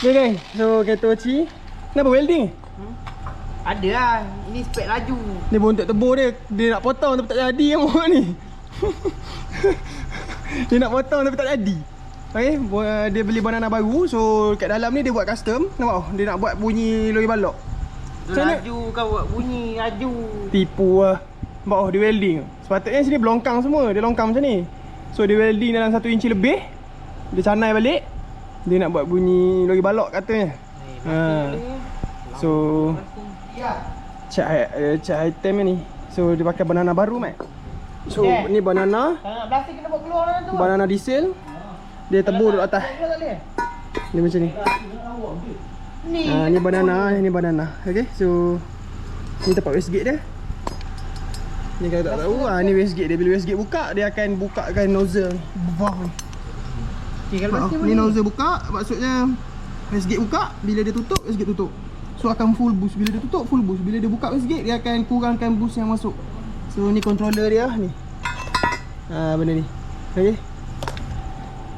Okay guys, so kereta Oci kenapa welding? Ada lah, ini spek laju. Ni pun untuk tebur dia. Dia nak potong tapi tak jadi yang buat ni. Dia nak potong tapi tak jadi. Okay, dia beli banana baru. So kat dalam ni dia buat custom. Nampak oh, dia nak buat bunyi lori balok. Laju kau buat bunyi laju. Tipu lah. Nampak oh, dia welding. Sepatutnya sini berlongkang semua. Dia longkang macam ni. So dia welding dalam 1 inci lebih. Dia canai balik. Dia nak buat bunyi lori balok katanya. So Cek item ni. So dia pakai banana baru mat. So ni banana. Kalau nak plastik kena buat keluar lah tu. Banana diesel. Dia tebur duduk atas. Dia macam ni. Ni banana, ni banana. Okay, so ni tempat wastegate dia. Ni kalau tak tahu, ni wastegate dia. Bila wastegate buka, dia akan bukakan nozzle ni. Bawah ni. Ni nozzle buka, maksudnya wastegate buka, bila dia tutup, wastegate tutup. So akan full boost. Bila dia tutup, full boost. Bila dia buka wastegate, dia akan kurangkan boost yang masuk. So ni controller dia ni. Benda ni. Okay.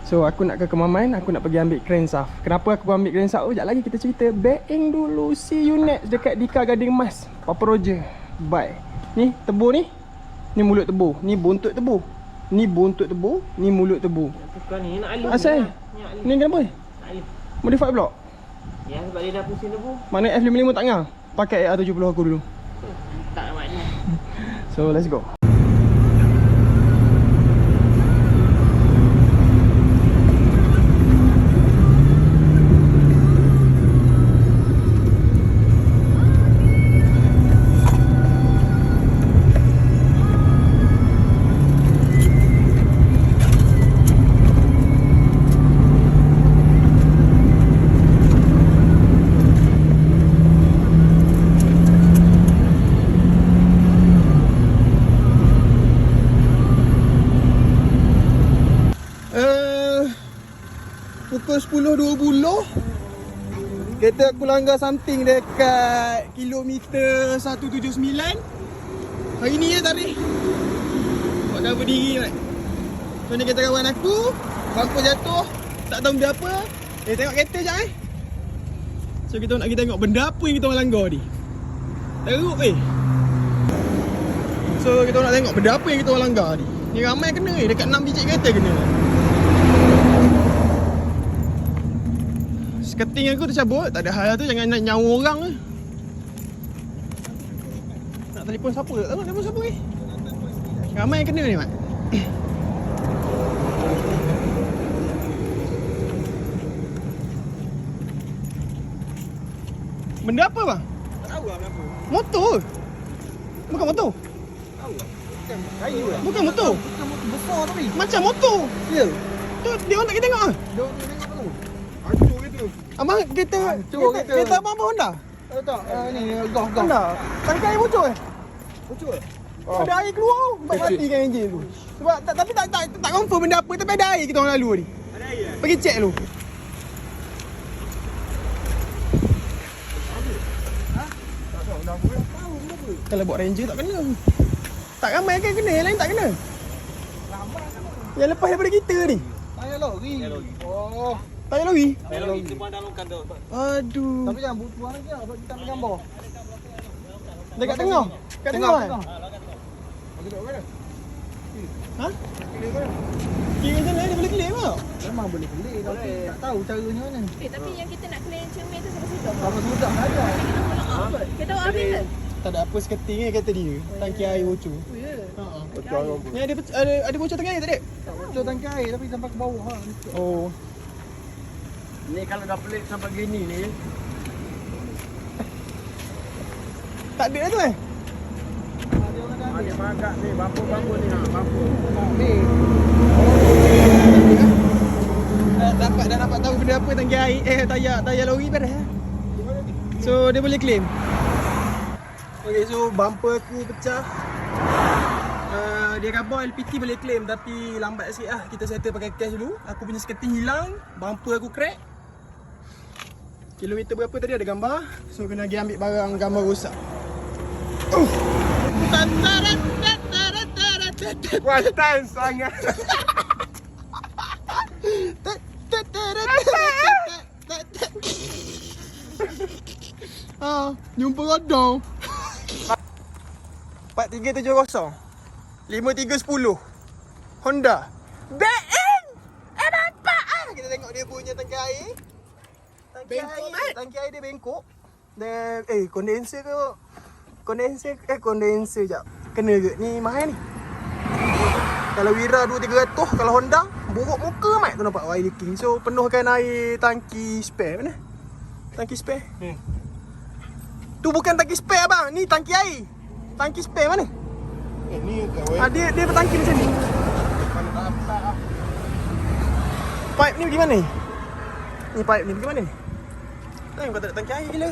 So aku nak ke Kemaman, aku nak pergi ambil crankshaft. Kenapa aku ambil crankshaft? Sekejap lagi kita cerita. Back-in dulu. See you next dekat Dika Gading Mas, Papa Roger. Bye. Ni tebur ni. Ni mulut tebur. Ni buntut tebur. Ni buntut tebur. Ni mulut tebur. Bukan ni nak alih. Asal? Ni kenapa? Nak alih. Modify block? Ya sebab dia dah pusing tebur. Mana F55 tak ngah? Pakai AR70 aku dulu. Tak makna. So let's go. Pukul 10.20 kereta aku langgar something dekat kilometer 179. Hari ni je tarikh. Buat dah berdiri kan. So ni kereta kawan aku. Bangku jatuh. Tak tahu benda apa. Tengok kereta sekejap So kita nak pergi tengok benda apa yang kita orang langgar ni. Teruk So kita nak tengok benda apa yang kita orang langgar ni. Ni ramai kena dekat 6 biji kereta kena. Keting aku tercabut, tak ada hal tu, jangan nak nyawa orang ke. Nak telefon siapa tak tahu, telefon siapa ni. Ramai yang kena ni mat. Benda apa bang? Tak tahu lah kenapa. Motor? Bukan motor? Tahu lah. Bukan kayu lah. Bukan motor? Bukan motor besar tapi. Macam motor. Ya. Tu dia orang tak kita tengok ah. Dia orang tengok tu. Hancur kereta. Abang kereta kereta abang apa Honda? Tak, ni golf. Honda. Tangkai air bocor Bocor. Ada air keluar, matikan enjin tu. Sebab tapi tak confirm benda apa, tapi ada air kita orang lalu ni. Ada air. Pergi check dulu. Tak tahu dah apa. Tahu kenapa? Kalau buat ranger tak kena. Tak ramai kan kena, yang lain tak kena. Ramai kenapa? Yang lepas daripada kita ni. Tayar lori. Oh. Tayar lori. Tayar lori. Itu pun dah longkan tu. Aduh. Tapi jangan butuh lagi lah. Kita ambil gambar. Dekat tengah. Kat tengah kan? Bagi duduk mana? Ha? Kira mana? Kira macam lain dia boleh claim tak? Memang boleh beli. Tapi tak tahu caranya mana. Tapi yang kita nak claim cermin tu sampai sudah. Apa sudah ada. Kita tahu habis ke? Tak ada apa seketing ni kata dia. Tangki air bocor. Oh ya. Ni ada bocor tangki air tak dek? Tak betul tangkai air tapi sampai ke bawah lah. Oh. Ni kalau dah pelik sampai gini ni. Tak ada dah tu Ada magak ni, bambu-bambu ni nak bambu. Ni. Dah dapat tahu benda apa tangki air tayar lori beres. So dia boleh claim. Okay, so bumper aku pecah. Dia khabar LPT boleh claim tapi lambat sikit lah. Kita settle pakai cash dulu. Aku punya sketing hilang, bumper aku crack. Kilometer berapa tadi ada gambar. So kena pergi ambil barang gambar rosak. Kuatan sangat. Jumpa rodong. 4370 5310 Honda BN. Nampak kita tengok dia punya tangki air. Tangki air dia bengkok. Dan kondenser ke? Kondenser jap. Kena ke? Ni mahal ni. Kalau Wira 2-300, kalau Honda buruk muka mat tu nampak air leaking. So penuhkan air tangki spare. Mana? Tangki spare. Tu bukan tangki spare abang, ni tangki air. Tangki spare mana? Ni kawan. Dia bertangki macam ni. Pipe ni pergi mana? Ni pipe ni pergi mana? Kau tak ada tangki air gila.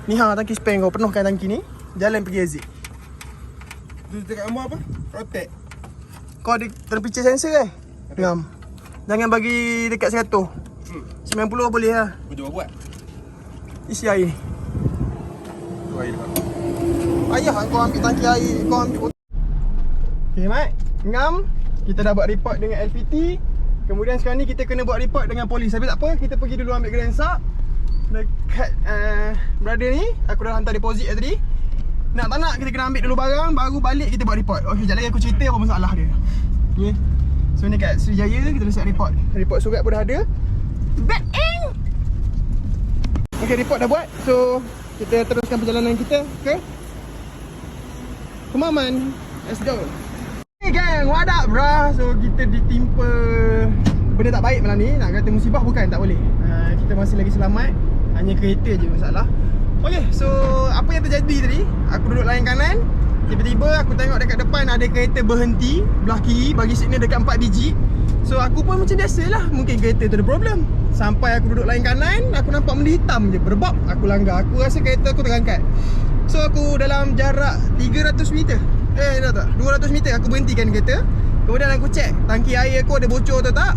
Ni tangki spare kau, penuhkan tangki ni. Jalan pergi exit. Tu cakap kamu apa? Protect. Kau ada temperature sensor kan? Ngam. Jangan bagi dekat 100. 90 boleh lah. Kau cuba buat. Isi air ni. Tu air dekat. Ayah kau ambil tangki air, kau ambil botol. Okay Mat, ngam. Kita dah buat report dengan LPT. Kemudian sekarang ni kita kena buat report dengan polis. Tapi tak apa, kita pergi dulu ambil Grand Sak dekat brother ni. Aku dah hantar deposit tadi. Nak tak nak kita kena ambil dulu barang, baru balik kita buat report. Okay, sekejap lagi aku cerita apa masalah dia. Okay. So ni kat Srijaya kita dah siap report. Report surat pun dah ada. Back in. Okay, report dah buat. So kita teruskan perjalanan kita ke Kemaman. Let's go. Hey gang, what up bro? So kita ditimpa benda tak baik malam ni. Nak kata musibah bukan, tak boleh. Kita masih lagi selamat. Hanya kereta je masalah. Okay, so apa yang terjadi tadi? Aku duduk layan kanan. Tiba-tiba aku tengok dekat depan ada kereta berhenti belah kiri, bagi signal dekat 4 biji. So aku pun macam biasalah, mungkin kereta tu ada problem. Sampai aku duduk layan kanan, aku nampak benda hitam je berbab. Aku langgar, aku rasa kereta aku terangkat. So aku dalam jarak 300 meter dah tak, 200 meter aku berhentikan kereta. Kemudian aku check tangki air aku ada bocor atau tak.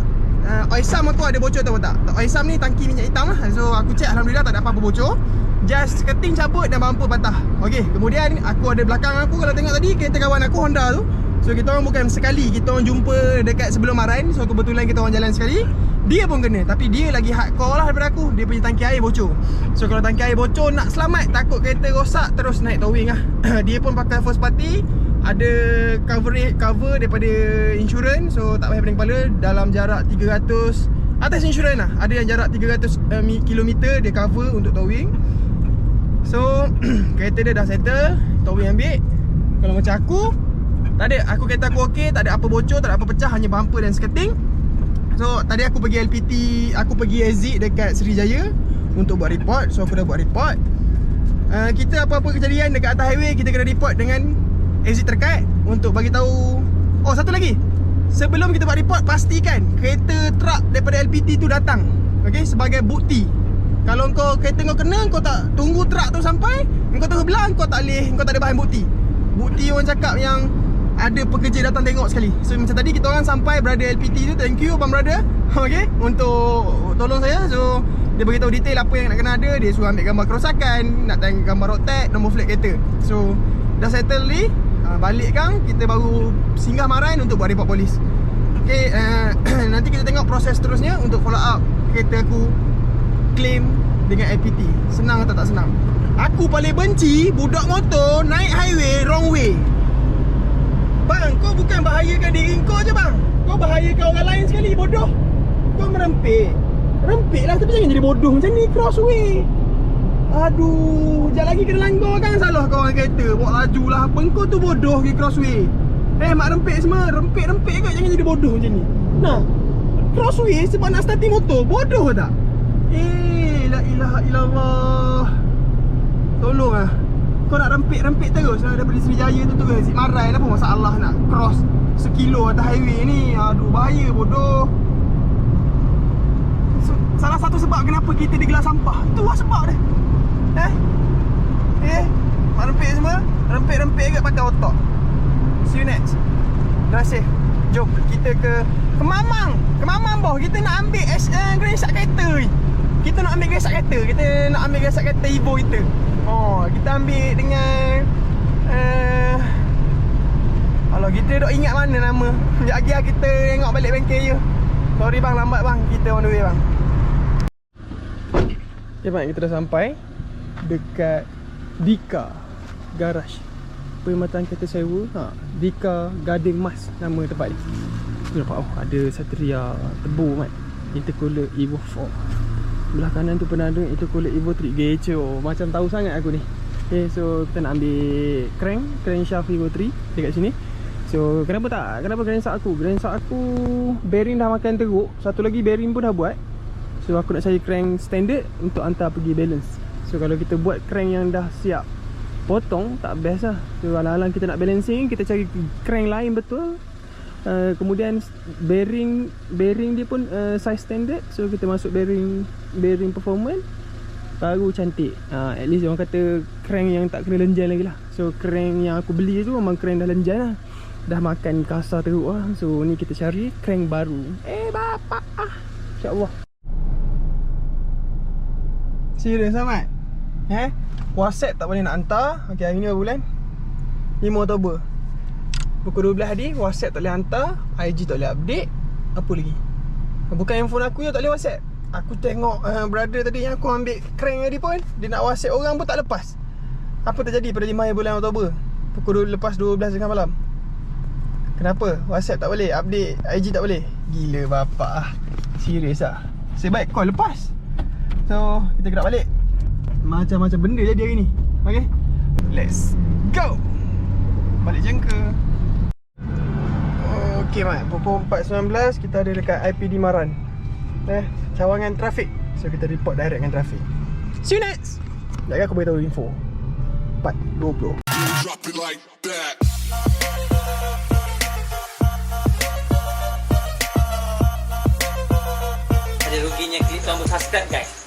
Oil sump aku ada bocor atau tak. Oil sump ni tangki minyak hitam lah. So aku check, alhamdulillah tak ada apa-apa bocor. Just keting cabut dan bumper patah. Okay, kemudian aku ada belakang aku. Kalau tengok tadi kereta kawan aku Honda tu. So kita orang bukan sekali, kita orang jumpa dekat sebelum Maran. So kebetulan kita orang jalan sekali. Dia pun kena, tapi dia lagi hardcore lah daripada aku. Dia punya tangki air bocor. So kalau tangki air bocor nak selamat, takut kereta rosak, terus naik towing lah. Dia pun pakai first party. Ada cover daripada insurans. So tak payah pening kepala. Dalam jarak 300 atas insurans lah. Ada yang jarak 300 km dia cover untuk towing. So kereta dia dah settle, towing ambil. Kalau macam aku, tak ada, aku kereta aku okey, tak ada apa bocor, tak ada apa pecah, hanya bumper dan sketing. So tadi aku pergi LPT, aku pergi exit dekat Srijaya untuk buat report. So aku dah buat report. Kita apa-apa kejadian dekat atas highway, kita kena report dengan exit terkait untuk bagi tahu. Oh, satu lagi, sebelum kita buat report, pastikan kereta truk daripada LPT tu datang, okay, sebagai bukti. Kalau kereta kau kena, kau tak tunggu truk tu sampai, kau tengah belah, kau tak ada bahan bukti. Bukti orang cakap yang ada pekerja datang tengok sekali. So macam tadi kita orang sampai, brother LPT tu, thank you bang brother, okay, untuk tolong saya. So dia beritahu detail apa yang nak kena ada. Dia suruh ambil gambar kerosakan, nak tengok gambar road tag, nombor flat kereta. So dah settle ni, balik kan, kita baru singgah Maran untuk buat report polis. Okay, nanti kita tengok proses terusnya untuk follow up kereta aku claim dengan LPT. Senang atau tak senang? Aku paling benci budak motor naik highway wrong way. Bang, kau bukan bahayakan diri kau je bang, kau bahayakan orang lain sekali, bodoh. Kau merempik. Rempik lah, tapi jangan jadi bodoh macam ni, crossway. Aduh, sekejap lagi kena langgar kan, salah kau orang kereta. Bawa laju lah, apa kau tu bodoh ke crossway. Mak rempik semua, rempik-rempik ke, jangan jadi bodoh macam ni. Nah, crossway sebab nak starting motor, bodoh tak? La ilaha illallah. Tolong lah. Kau nak rempik-rempik terus lah daripada Srijaya tu ke Zik Marai. Apa masalah nak cross sekilo atas highway ni? Aduh, bahaya bodoh. Salah satu sebab kenapa kita digelar sampah. Itu lah sebab dia. Mak rempik semua, rempik-rempik agak pakai otak. See you next. Terima kasih. Jom kita ke Kemamang. Kemamang boh. Kita nak ambil Grand Sak kereta ni. Kita nak ambil Grand Sak kereta. Kita nak ambil Grand Sak kereta Evo kita. Oh, kita ambil dengan kalau kita dok ingat mana nama. Sekejap lagi kita tengok balik bengkel je. Sorry bang, lambat bang. Kita on the way bang. Okay bang, kita dah sampai. dekat Dika Garage, perkhidmatan kereta sewa. Dika Garden Mas nama tempat ni. Tu nampak ada Satria Tebu kan, intercooler Evo 4. Belah kanan tu pernah ada intercooler Evo 3. Geco, macam tahu sangat aku ni. Okay, so kita nak ambil crankshaft Evo 3 dekat sini. So kenapa crankshaft aku bearing dah makan teruk, satu lagi bearing pun dah buat. So aku nak cari crank standard untuk hantar pergi balance. So kalau kita buat crank yang dah siap potong, tak best lah. So alang-alang kita nak balancing, kita cari crank lain betul. Kemudian bearing dia pun size standard. So kita masuk bearing performance, baru cantik. At least orang kata crank yang tak kena lenjan lagi lah. So crank yang aku beli tu memang crank dah lenjan lah, dah makan kasar teruk lah. So ni kita cari crank baru. Bapak InsyaAllah. Serius amat. WhatsApp tak boleh nak hantar. Okay, hari ni berapa bulan? 5 Oktober. Pukul 12 tadi WhatsApp tak boleh hantar, IG tak boleh update. Apa lagi? Bukan handphone aku yang tak boleh WhatsApp. Aku tengok brother tadi yang aku ambil crank tadi pun, dia nak WhatsApp orang pun tak lepas. Apa terjadi pada 5 bulan Oktober? Pukul lepas 12 tengah malam. Kenapa? WhatsApp tak boleh, update IG tak boleh. Gila bapak Serius lah. Sebaik kau lepas. So kita gerak balik. Macam-macam benda jadi hari ni. Okay, let's go. Balik jangka. Okay mat, pukul 4.19 kita ada dekat IPD Maran, cawangan trafik. So kita report direct dengan trafik. See you next. Sekejap aku beritahu info 4.20. Drop it like that. Ada ruginya klik tombol subscribe guys.